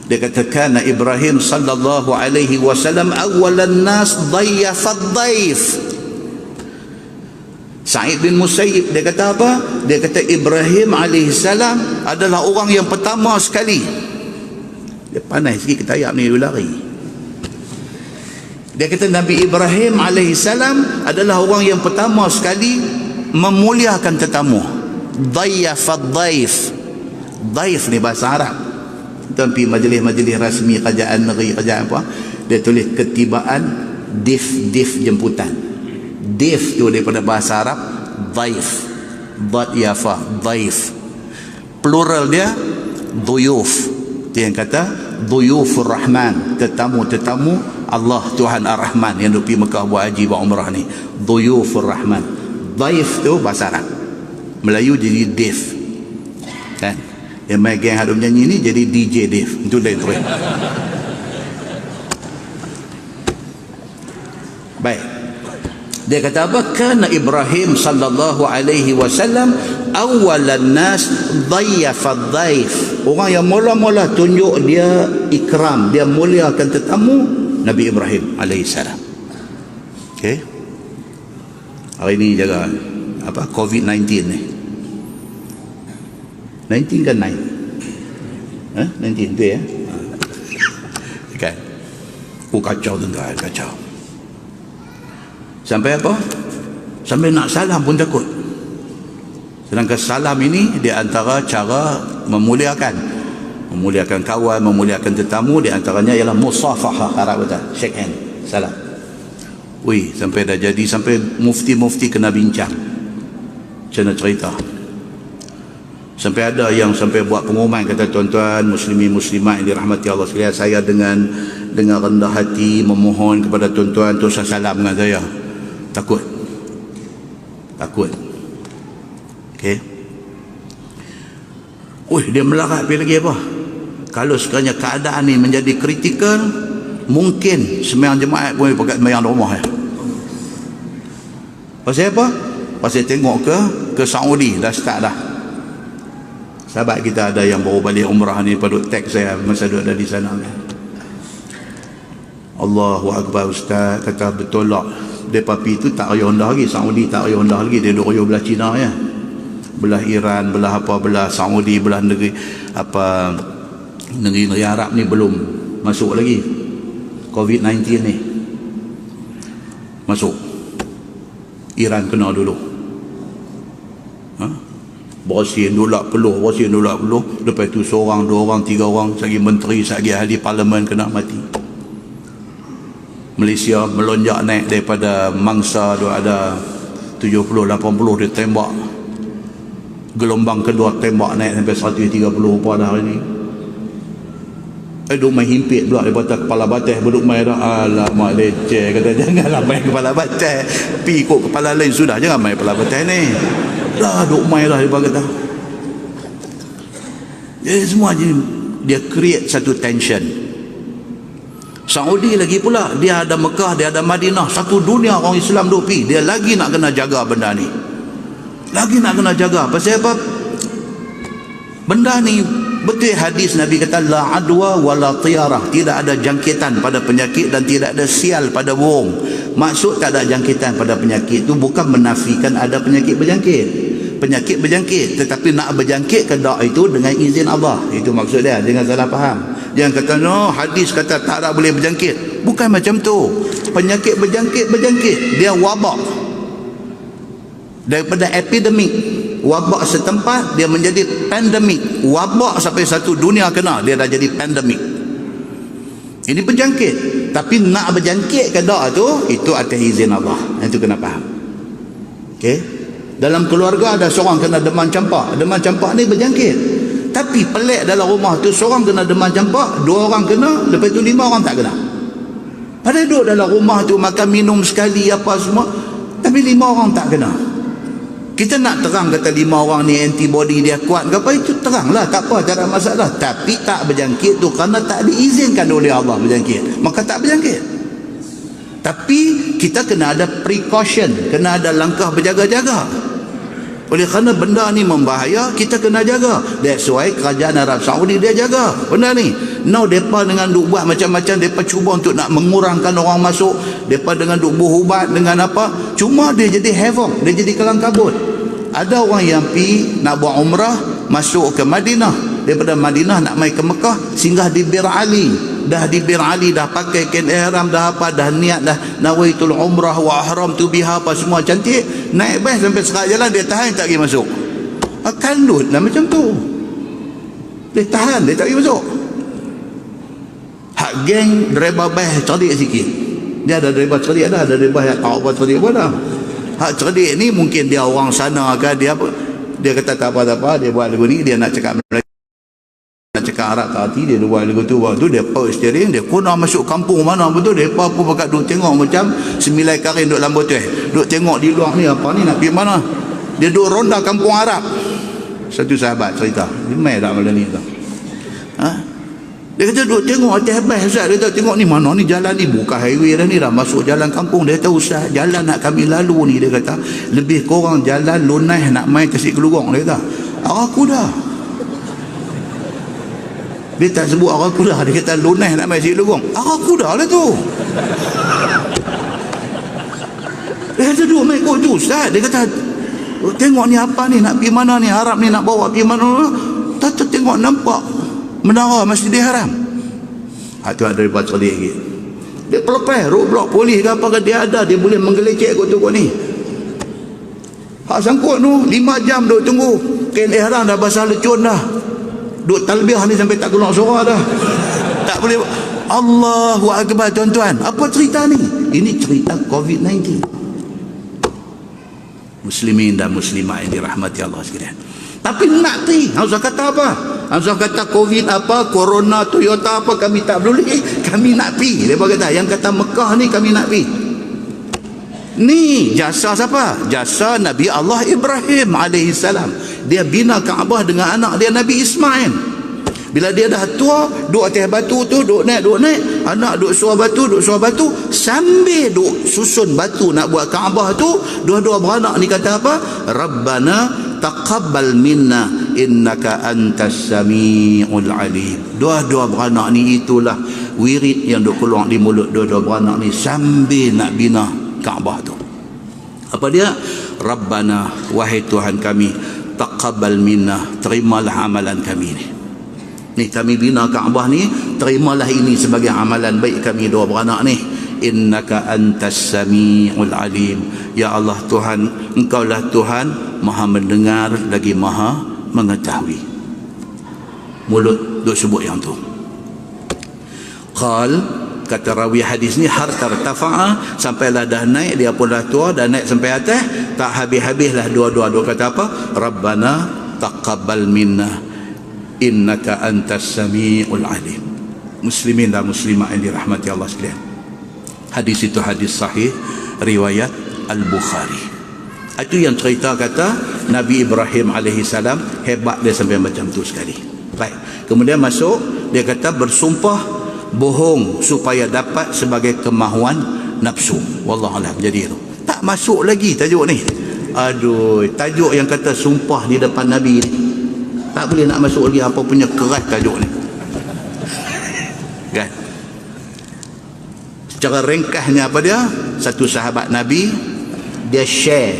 dia kata, kana Ibrahim sallallahu alaihi wasallam awwalan nas dhayyafad dhaif. Sa'id bin Musayyib dia kata apa? Dia kata Ibrahim alaihissalam adalah orang yang pertama sekali. Dia pandai sikit kita ayat ni, dia lari. Dia kata Nabi Ibrahim alaihissalam adalah orang yang pertama sekali memuliakan tetamu. Dhayyafad dhaif. Dhaif ni bahasa Arab. Kita pergi majlis-majlis rasmi kerajaan negeri, kerajaan apa, dia tulis ketibaan dif jemputan. Dif tu daripada bahasa Arab dhaif. Dhayafa, dhaif. Plural dia dhuyuf. Dia yang kata dhuyufur rahman, tetamu-tetamu Allah Tuhan Ar-Rahman yang duk pergi Mekah buat haji buat umrah ni. Dhuyufur rahman. Dhaif tu bahasa Arab, Melayu jadi dif, kan? Yang main geng harum nyanyi ni jadi DJ Dave. Itu lain tu. Baik. Dia kata apa? Kana Ibrahim sallallahu alaihi wasallam awalan nas dhayyafad dhaif. Orang yang mula-mula tunjuk dia ikram, dia muliakan tetamu, Nabi Ibrahim alaihi salam. Okey. Hari ini jaga apa COVID-19 ni. 19 kan 9? 19 tu ya. Kan. Kacau tuan-tuan, kacau. Sampai apa? Sampai nak salam pun takut. Sedangkan salam ini di antara cara memuliakan kawan, memuliakan tetamu, di antaranya ialah musafahah, Arab kata, shake hand, salam. Wih, sampai dah jadi sampai mufti-mufti kena bincang. Macam mana cerita? Sampai ada yang sampai buat pengumuman, kata tuan-tuan muslimin muslimat yang dirahmati Allah sekalian, saya dengan rendah hati memohon kepada tuan-tuan untuk salam dengan saya. Takut. Okey. Dia melarat pergi lagi apa? Kalau sekiranya keadaan ni menjadi kritikal, mungkin sembahyang jemaat pun pakai sembahyang di rumah. Pasal apa? Pasal tengok ke Saudi dah start dah. Sahabat kita ada yang baru balik umrah ni, pada teks saya masa duduk ada di sana. Allahu Akbar Ustaz, kata betul lah. Mereka pergi tu tak raya rendah lagi. Saudi tak raya rendah lagi. Dia duduk raya belah China ya. Belah Iran, belah apa, belah Saudi, belah negeri Arab ni belum masuk lagi COVID-19 ni. Masuk. Iran kena dulu. Bersin dulak peluh. Lepas tu seorang, dua orang, tiga orang, sagi menteri, sagi ahli parlimen kena mati. Malaysia melonjak naik daripada mangsa tu ada 70-80, dia tembak. Gelombang kedua tembak naik sampai 130 apa dah hari ni. Duk main himpit pula daripada kepala batas, berduk main dah. Alamak leceh, kata janganlah main kepala batas, pi ikut kepala lain sudah, jangan main kepala batas ni. Dah duk main dah, dia kata. Jadi semua dia create satu tension. Saudi lagi pula, dia ada Mekah, dia ada Madinah, satu dunia orang Islam duk pi, dia lagi nak kena jaga benda ni. Lagi nak kena jaga. Pasal apa? Benda ni betul hadis Nabi kata la adwa wala tiyarah, tidak ada jangkitan pada penyakit dan tidak ada sial pada burung. Maksud tak ada jangkitan pada penyakit itu bukan menafikan ada penyakit berjangkit. Penyakit berjangkit, tetapi nak berjangkit ke tak itu dengan izin Allah. Itu maksud dia, jangan salah faham. Jangan kata no, hadis kata tak ada boleh berjangkit. Bukan macam tu. Penyakit berjangkit, dia wabak. Daripada epidemik, wabak setempat dia menjadi pandemik. Wabak sampai satu dunia kena, dia dah jadi pandemik. Ini berjangkit. Tapi nak berjangkit ke tak tu, itu atas izin Allah. Itu kena faham. Okey. Dalam keluarga ada seorang kena demam campak. Demam campak ni berjangkit. Tapi pelik dalam rumah tu, seorang kena demam campak, dua orang kena, lepas tu 5 orang tak kena. Padahal duduk dalam rumah tu makan minum sekali apa semua, tapi 5 orang tak kena. Kita nak terang kata 5 orang ni antibody dia kuat ke apa, itu teranglah, tak apa, tak ada masalah. Tapi tak berjangkit tu kerana tak diizinkan oleh Allah berjangkit, maka tak berjangkit. Tapi kita kena ada precaution, kena ada langkah berjaga-jaga. Oleh kerana benda ni membahaya, kita kena jaga. That's why kerajaan Arab Saudi dia jaga benda ni. Now mereka dengan duk buat macam-macam, mereka cuba untuk nak mengurangkan orang masuk. Mereka dengan duk berubat dengan apa, cuma dia jadi havoc, dia jadi kelang kabut. Ada orang yang pergi nak buat umrah, masuk ke Madinah, daripada Madinah nak mai ke Mekah, singgah di Bir Ali. Dah di Bir Ali, dah pakai kain ihram, dah apa, dah niat, dah nawaitul umrah wa ahram tu biha apa semua cantik, naik bas sampai sekat jalan, dia tahan tak pergi masuk. Kandut lah macam tu, dia tahan, dia tak pergi masuk. Hak geng driver bas cerdik sikit, dia ada driver cerdik, ada driver yang tak apa cerdik pun dah. Hak cerdik ni mungkin dia orang sana ke, dia apa, dia kata tak apa-apa, dia buat lagu ni, dia nak cakap Melayu, nak cakap Arab tak hati, dia buat lagu tu. Waktu dia power steering, dia kena masuk kampung mana betul, dia pun pakat duk tengok macam semilai karin duk lambat tu, duk tengok di luar ni apa ni nak pergi mana. Dia duk ronda kampung Arab. Satu sahabat cerita, dia main tak malam ni tu. Dia kata duk tengok atas bas Ustaz. Dia kata tengok ni mana ni jalan ni, bukan highway dah ni, dah masuk jalan kampung. Dia kata Ustaz, jalan nak kami lalu ni, dia kata lebih kurang jalan lunas nak main Tasik Kelurong. Dia kata arah kuda. Dia tak sebut arah kuda, dia kata lunas nak main Tasik Kelurong, arah kuda lah tu. Dia kata duk main kot tu Ustaz. Dia kata tengok ni apa ni, nak pergi mana ni, Arab ni nak bawa pergi mana. Tak tengok nampak menara Masjidil Haram. Tu ada daripada selik lagi. Dia pelepas roadblock polis ke apa ke dia ada, dia boleh menggelecek kot tu kot ni. Hak sangkut tu 5 jam duk tunggu. Kain ihram dah basah lecun dah. Duk talbiah ni sampai tak keluar suara dah. Tak boleh. Allahu Akbar tuan-tuan. Apa cerita ni? Ini cerita COVID-19. Muslimin dan muslimah yang dirahmati Allah sekalian. Tapi nak pergi, Hamzah kata apa? Hamzah kata COVID apa, Corona, Toyota apa, kami tak boleh, kami nak pergi. Dia kata yang kata Mekah ni kami nak pergi. Ni jasa siapa? Jasa Nabi Allah Ibrahim alaihissalam. Dia bina Kaabah dengan anak dia Nabi Ismail. Bila dia dah tua, duduk atas batu tu, duduk naik, anak duduk suar batu, sambil duduk susun batu nak buat Kaabah tu, dua-dua beranak ni kata apa? Rabbana taqabbal minna innaka antas samiul alim. Dua-dua beranak ni itulah wirid yang duk keluar di mulut dua-dua beranak ni sambil nak bina Kaabah tu. Apa dia? Rabbana, wahai Tuhan kami, taqabbal minna, terimalah amalan kami ni. Ni kami bina Kaabah ni, terimalah ini sebagai amalan baik kami dua beranak ni. Innaka antas samiul alim. Ya Allah Tuhan, Engkaulah Tuhan Maha mendengar lagi Maha mengetahui. Mulut duk sebut yang tu. Qal, kata rawi hadis ni, harta tafa'a, sampailah dah naik, dia pun dah tua, dah naik sampai atas, tak habis-habislah dua-dua kata apa? Rabbana taqabbal minna innaka antas samiul alim. Muslimin dan muslimah yang dirahmati Allah sekalian. Hadis itu hadis sahih riwayat Al-Bukhari. Itu yang cerita kata Nabi Ibrahim alaihissalam hebat dia sampai macam tu sekali. Baik. Kemudian masuk, dia kata bersumpah bohong supaya dapat sebagai kemahuan nafsu. Wallahualam. Jadi itu tak masuk lagi tajuk ni. Aduh, tajuk yang kata sumpah di depan Nabi ni tak boleh nak masuk lagi, apa punya keras tajuk ni kan. Secara ringkasnya apa dia? Satu sahabat Nabi, dia share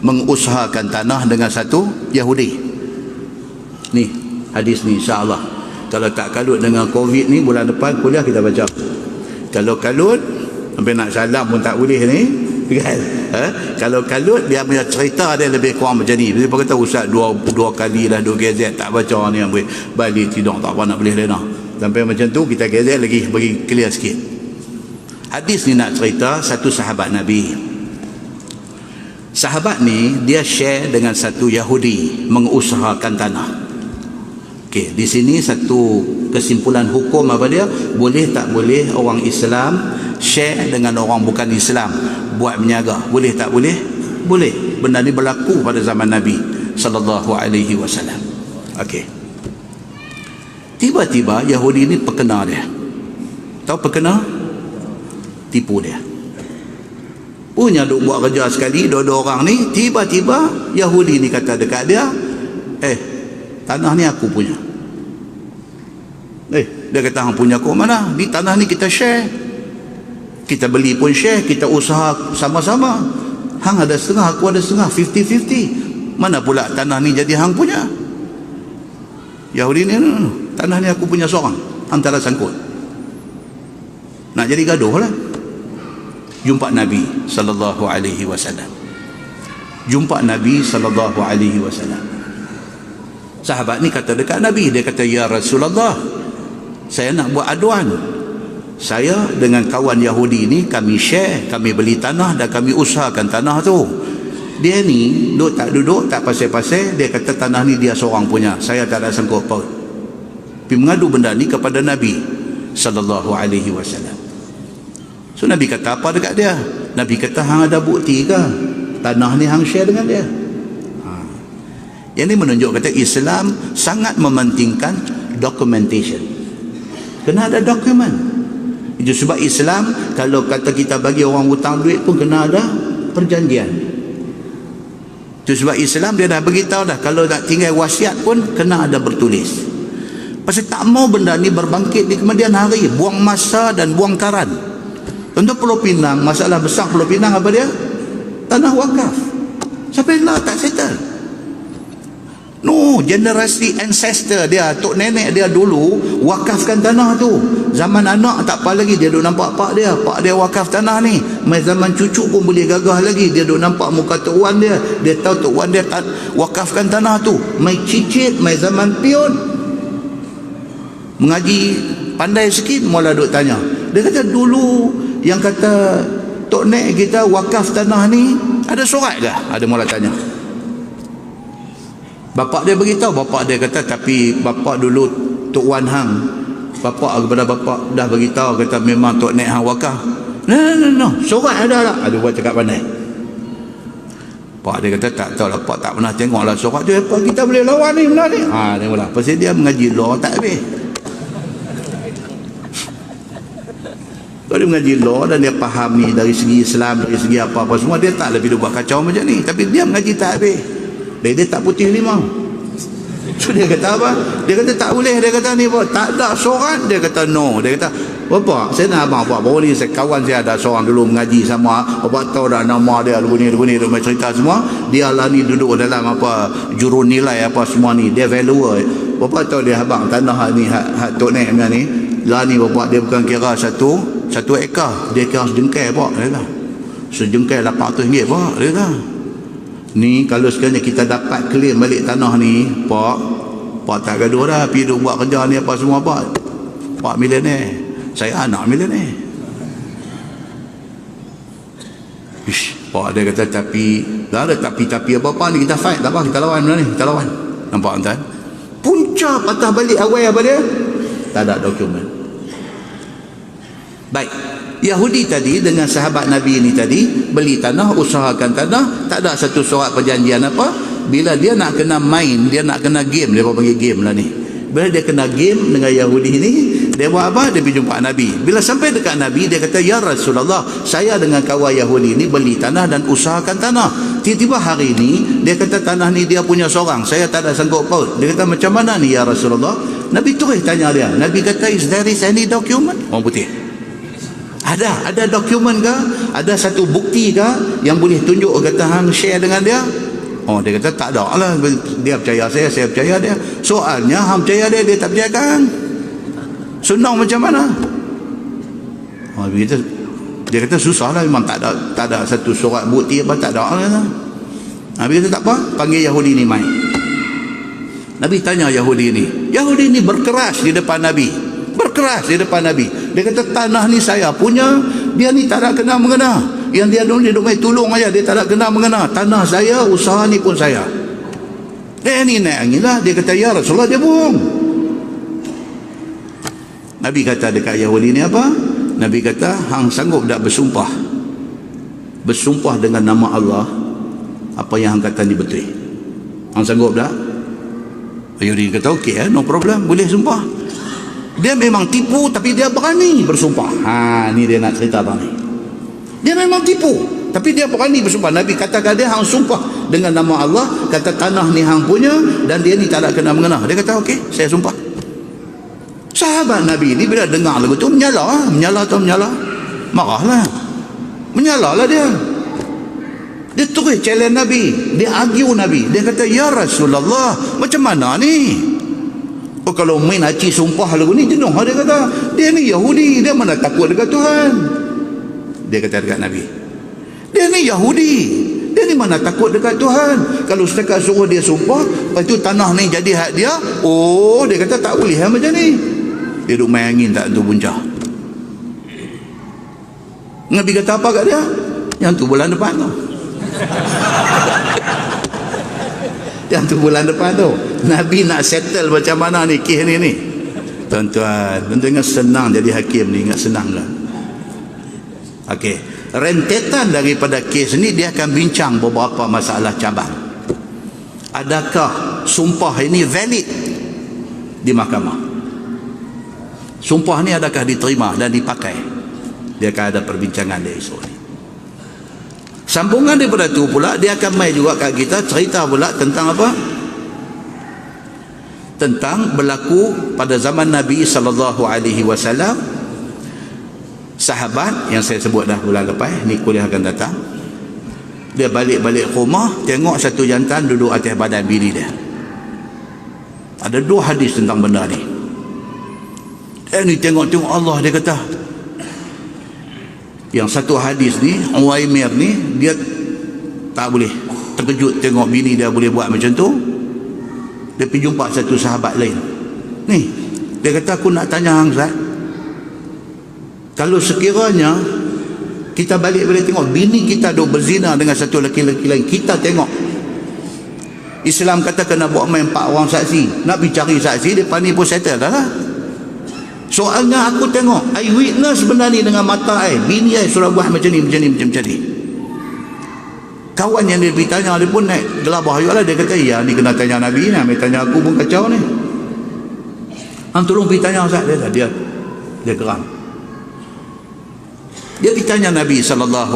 mengusahakan tanah dengan satu Yahudi. Ni hadis ni insya-Allah. Kalau tak kalut dengan COVID ni, bulan depan kuliah kita baca. Kalau kalut sampai nak salam pun tak boleh ni kan. Kalau kalut dia punya cerita dia lebih kurang macam ni. Dia kata Ustaz dua kali dah 2 gazet tak baca ni, ambil balik tidur tak apa nak boleh lena. Sampai macam tu kita gazet lagi bagi clear sikit. Hadis ni nak cerita satu sahabat Nabi. Sahabat ni dia share dengan satu Yahudi mengusahakan tanah. Okey, di sini satu kesimpulan hukum apa dia? Boleh tak boleh orang Islam share dengan orang bukan Islam buat berniaga? Boleh tak boleh? Boleh. Benda ni berlaku pada zaman Nabi sallallahu alaihi wasallam. Okey. Tiba-tiba Yahudi ni perkena dia. Tahu perkena? Tipu dia. Punya duk buat kerja sekali, dua-dua orang ni, tiba-tiba Yahudi ni kata dekat dia, tanah ni aku punya. Dia kata hang punya kau mana? Ni tanah ni kita share. Kita beli pun share, kita usaha sama-sama. Hang ada setengah, aku ada setengah, 50-50. Mana pula tanah ni jadi hang punya? Yahudi ni, tanah ni aku punya seorang, antara sangkut. Nak jadi gaduh lah. Jumpa Nabi sallallahu alaihi wasallam. Jumpa Nabi sallallahu alaihi wasallam. Sahabat ni kata dekat Nabi, dia kata, ya Rasulullah, saya nak buat aduan. Saya dengan kawan Yahudi ni kami share, kami beli tanah dan kami usahakan tanah tu. Dia ni duduk tak pasal-pasal, dia kata tanah ni dia seorang punya, saya tak ada sangkut paut. Pergi mengadu benda ni kepada Nabi sallallahu alaihi wasallam. So Nabi kata apa dekat dia? Nabi kata hang ada bukti ke tanah ni hang share dengan dia? Yang ni menunjuk kata Islam sangat mementingkan documentation. Kena ada dokumen. Itu sebab Islam, kalau kata kita bagi orang hutang duit pun kena ada perjanjian. Itu sebab Islam dia dah beritahu dah, kalau nak tinggal wasiat pun kena ada bertulis. Pasal tak mau benda ni berbangkit di kemudian hari, buang masa dan buang karan. Untuk Pulau Pinang, masalah besar Pulau Pinang apa dia? Tanah wakaf. Sampai lah tak settle. No, generasi ancestor dia, tok nenek dia dulu wakafkan tanah tu. Zaman anak tak apa lagi, dia duk nampak pak dia wakaf tanah ni. Mai zaman cucu pun boleh gagah lagi, dia duk nampak muka tok wan dia tahu tok wan dia wakafkan tanah tu. Mai cicit, mai zaman pion mengaji pandai sikit, mula duk tanya. Dia kata dulu yang kata tok nek kita wakaf tanah ni ada surat ke? Ada mula tanya. Bapak dia beritahu, bapak dia kata tapi bapak dulu Tok Wan hang, bapak kepada bapak dah beritahu kata memang Tok Nek hang wakaf. No, surat ada tak? Ada buat cakap pandai. Pak dia kata tak tahu lah, pak tak pernah tengok lah surat tu. Apa kita boleh lawan ni benda ni? Ni mula. Pasal dia mengaji law tak habis. Kalau dia mengaji law dan dia faham ni dari segi Islam, dari segi apa-apa semua, dia tak lebih buat kacau macam ni. Tapi dia mengaji tak habis. Dia tak putih limau. So dia kata apa? Dia kata tak boleh. Dia kata ni tak ada surat. Dia kata no. Dia kata bapak, saya nak abang buat baru ni kawan saya ada seorang dulu mengaji sama. Bapak tahu dah nama dia lagu ni dia cerita semua. Dia lah ni duduk dalam apa jurun nilai apa semua ni. Dia valuer. Bapak tahu dia abang tanah ni hak Tok Nek ni. Lah ni bapak dia bukan kira satu ekar. Dia kira sejengkai pak. Dia kata sejengkai RM800 pak. Dia kata ni kalau sekiranya kita dapat claim balik tanah ni, pak tak gaduh dah, pergi duk buat kerja ni apa semua pak milioner, saya anak milioner. Pak dia kata tapi dah ada tapi apa ni, kita fight tak apa, kita lawan benda ni, kita lawan. Nampak tuan? Punca patah balik awal apa dia? Tak ada dokumen. Baik, Yahudi tadi dengan sahabat Nabi ini tadi beli tanah, usahakan tanah, tak ada satu surat perjanjian apa. Bila dia nak kena main, dia nak kena game, dia panggil game lah ni. Bila dia kena game dengan Yahudi ini, dia buat apa? Dia pergi jumpa Nabi. Bila sampai dekat Nabi, dia kata, ya Rasulullah, saya dengan kawan Yahudi ini beli tanah dan usahakan tanah. Tiba-tiba hari ini, dia kata tanah ni dia punya seorang, saya tak ada sangkut paut. Dia kata macam mana ni ya Rasulullah? Nabi terus tanya dia. Nabi kata, is there is any document? Orang putih, ada dokumen ke? Ada satu bukti ke yang boleh tunjuk kata hang share dengan dia? Dia kata tak ada lah. Dia percaya saya percaya dia. Soalnya hang percaya dia tak percaya kan? Senang macam mana? Dia kata susah lah, memang tak ada satu surat bukti apa, tak ada lah. Nabi kata tak apa, panggil Yahudi ni main. Nabi tanya Yahudi ni berkeras di depan Nabi. Dia kata tanah ni saya punya, dia ni tak ada kena mengena. Yang dia duduk main tolong aja, dia tak ada kena mengena. Tanah saya, usaha ni pun saya. Dia ni naik angin lah. Dia kata ya Rasulullah, dia bohong. Nabi kata dekat Yahudi ni apa? Nabi kata hang sanggup tak bersumpah dengan nama Allah, apa yang hang kata ni betul? Hang sanggup tak? Yahudi kata okey, no problem, boleh sumpah. Dia memang tipu tapi dia berani bersumpah. Ni dia nak cerita tadi ni. Dia memang tipu tapi dia berani bersumpah. Nabi katakan dia hang sumpah dengan nama Allah, kata tanah ni hang punya dan dia ni tak ada kena mengena. Dia kata okey, saya sumpah. Sahabat Nabi ni bila dengar lagu tu menyala. Marahlah. Menyalalah dia. Dia terus challenge Nabi, dia argue Nabi. Dia kata ya Rasulullah, macam mana ni? Kalau main haji sumpah lagu ni jenuh. Dia kata dia ni Yahudi, dia mana takut dekat Tuhan. Dia kata dekat Nabi, dia ni Yahudi, dia ni mana takut dekat Tuhan. Kalau setakat suruh dia sumpah, lepas tu tanah ni jadi hak dia, dia kata tak boleh macam ni. Dia duduk main angin tak tentu punca. Nabi kata apa kat dia? Yang tu bulan depan tu. Yang tu bulan depan tu. Nabi nak settle macam mana ni kes ni. Tuan-tuan ingat senang jadi hakim ni, ingat senang lah. Okey, rentetan daripada kes ni dia akan bincang beberapa masalah cabang. Adakah sumpah ini valid di mahkamah? Sumpah ni adakah diterima dan dipakai? Dia akan ada perbincangan dia esok ni. Sambungan daripada tu pula, dia akan mai juga kat kita cerita pula tentang apa? Tentang berlaku pada zaman Nabi SAW, sahabat yang saya sebut dah bulan lepas, ni kuliah akan datang. Dia balik-balik rumah, tengok satu jantan duduk atas badan bini dia. Ada 2 hadis tentang benda ni. Ni tengok-tengok Allah, dia kata. Yang satu hadis ni, Uwaimir ni, dia tak boleh, terkejut tengok bini dia boleh buat macam tu. Dia pergi jumpa satu sahabat lain. Ni, dia kata, aku nak tanya hang Zat, kalau sekiranya kita balik-balik tengok bini kita duk berzina dengan satu lelaki-lelaki lain, kita tengok, Islam kata kena buat main 4 orang saksi, nak pergi cari saksi, depan ni pun settle dah lah. Soalnya aku tengok eyewitness benda ni dengan mata bini suruh buat macam ni. Kawan yang dia pergi tanya, dia pun naik gelabah juga lah. Dia kata, ya ni kena tanya Nabi ni, ambil tanya aku pun kacau ni. Hang tolong pergi tanya Ustaz. Dia geram. Dia pergi tanya Nabi SAW,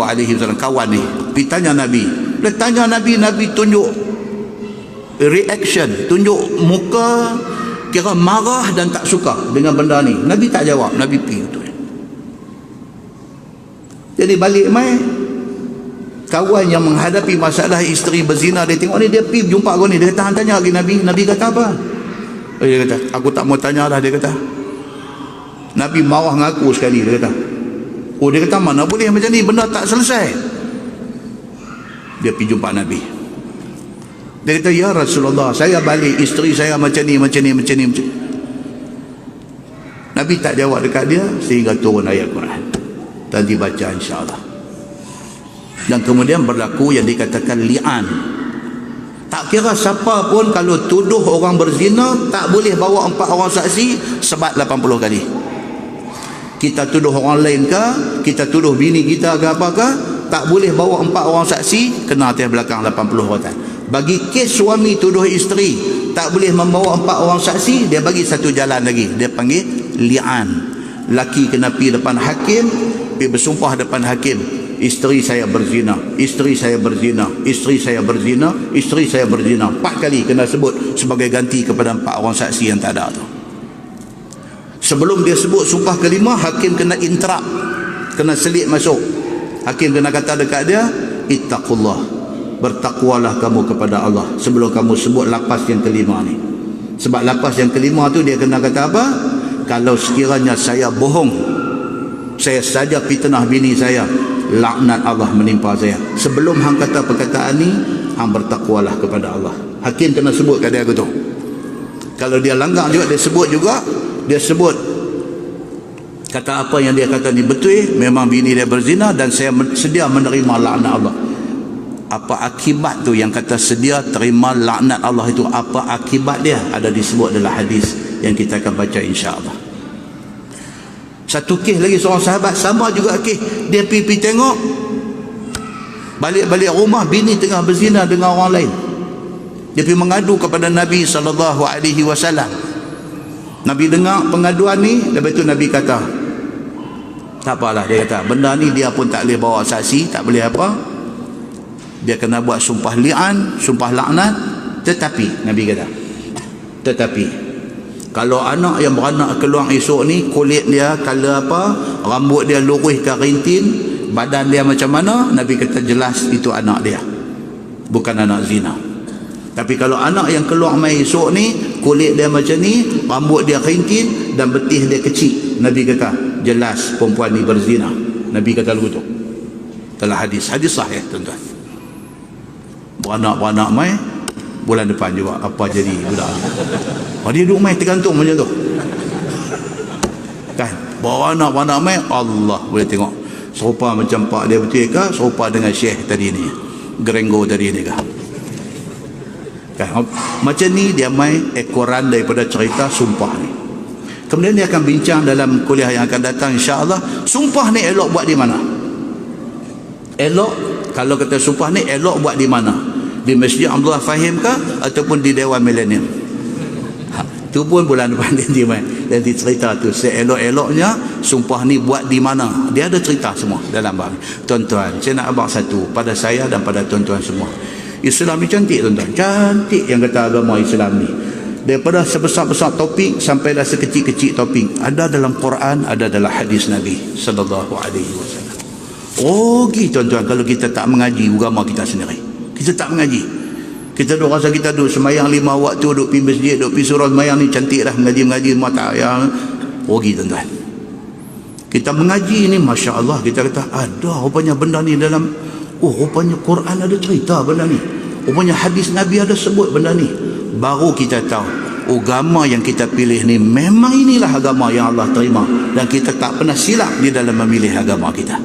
kawan ni pergi tanya Nabi. Dia tanya Nabi, Nabi tunjuk reaction, tunjuk muka kira marah dan tak suka dengan benda ni. Nabi tak jawab, Nabi pergi tu. Jadi balik mai, kawan yang menghadapi masalah isteri berzina, dia tengok ni, dia pergi jumpa aku ni, dia kata, tanya lagi Nabi. Nabi kata apa? Dia kata, aku tak mau tanya dah. Dia kata, Nabi marah dengan aku sekali. Dia kata, dia kata, mana boleh macam ni, benda tak selesai. Dia pergi jumpa Nabi. Dia kata, ya Rasulullah, saya balik, isteri saya macam ni. Nabi tak jawab dekat dia sehingga turun ayat Quran dan dibaca insyaAllah. Dan kemudian berlaku yang dikatakan li'an. Tak kira siapa pun, kalau tuduh orang berzina, tak boleh bawa 4 orang saksi, sebat 80 kali. Kita tuduh orang lain ke, kita tuduh bini kita ke apa ke, tak boleh bawa 4 orang saksi, kena atas belakang 80 rotan. Bagi kes suami tuduh isteri, tak boleh membawa 4 orang saksi, dia bagi satu jalan lagi, dia panggil li'an. Laki kena pergi depan hakim, pergi bersumpah depan hakim, isteri saya berzina, isteri saya berzina, isteri saya berzina, isteri saya berzina. 4 kali kena sebut sebagai ganti kepada 4 orang saksi yang tak ada tu. Sebelum dia sebut sumpah kelima, hakim kena interrupt, kena selit masuk. Hakim kena kata dekat dia, ittaqullah, bertakwalah kamu kepada Allah sebelum kamu sebut lapas yang kelima ni. Sebab lapas yang kelima tu dia kena kata apa? Kalau sekiranya saya bohong, saya saja fitnah bini saya, laknat Allah menimpa saya. Sebelum hang kata perkataan ni, hang bertakwalah kepada Allah. Hakim kena sebut kat dia tu. Kalau dia langgar juga, dia sebut juga, dia sebut kata apa yang dia kata ni betul, memang bini dia berzina dan saya sedia menerima laknat Allah. Apa akibat tu yang kata sedia terima laknat Allah itu, apa akibat dia? Ada disebut dalam hadis yang kita akan baca insya-Allah. Satu kes lagi, seorang sahabat sama juga kes, dia pergi tengok, balik-balik rumah bini tengah berzina dengan orang lain. Dia pergi mengadu kepada Nabi SAW. Nabi dengar pengaduan ni, lepas tu Nabi kata, tak apalah, dia kata, benda ni dia pun tak boleh bawa saksi, tak boleh apa, dia kena buat sumpah li'an, sumpah laknat. Tetapi Nabi kata, tetapi kalau anak yang beranak keluar esok ni, kulit dia color apa, rambut dia lurus ke rintin, badan dia macam mana, Nabi kata jelas itu anak dia, bukan anak zina. Tapi kalau anak yang keluar mai esok ni, kulit dia macam ni, rambut dia rintin dan betih dia kecil, Nabi kata jelas perempuan ni berzina. Nabi kata begitu dalam hadis sahih tuan-tuan. Beranak mai bulan depan juga apa jadi budak. Dia duduk mai tergantung macam tu kan. Beranak mai, Allah boleh tengok serupa macam pak dia betul ke, serupa dengan syekh tadi ni, Gerenggo tadi ni kan. Macam ni dia mai ekoran daripada cerita sumpah ni. Kemudian dia akan bincang dalam kuliah yang akan datang insya-Allah, sumpah ni elok buat di mana. Elok, kalau kata sumpah ni elok buat di mana? Di Masjid Abdullah Fahim ke ataupun di Dewan Millennium? Tu pun bulan depan nanti cerita tu seelok-eloknya sumpah ni buat di mana. Dia ada cerita semua dalam bab. Tuan-tuan, saya nak abang satu pada saya dan pada tuan-tuan semua. Islam ni cantik tuan-tuan. Cantik yang kata agama Islam ni. Daripada sebesar-besar topik sampai dah sekecil-kecil topik. Ada dalam Quran, ada dalam hadis Nabi sallallahu alaihi wasallam. Rugi tuan-tuan kalau kita tak mengaji agama kita sendiri. Kita tak mengaji. Kita duk rasa kita duk semayang 5 waktu, duk pergi masjid, duk pergi surau semayang ni cantik dah, mengaji mata yang rugi tuan-tuan. Kita mengaji ni Masya Allah, kita kata ada rupanya benda ni dalam, rupanya Quran ada cerita benda ni, rupanya hadis Nabi ada sebut benda ni. Baru kita tahu agama yang kita pilih ni memang inilah agama yang Allah terima, dan kita tak pernah silap di dalam memilih agama kita.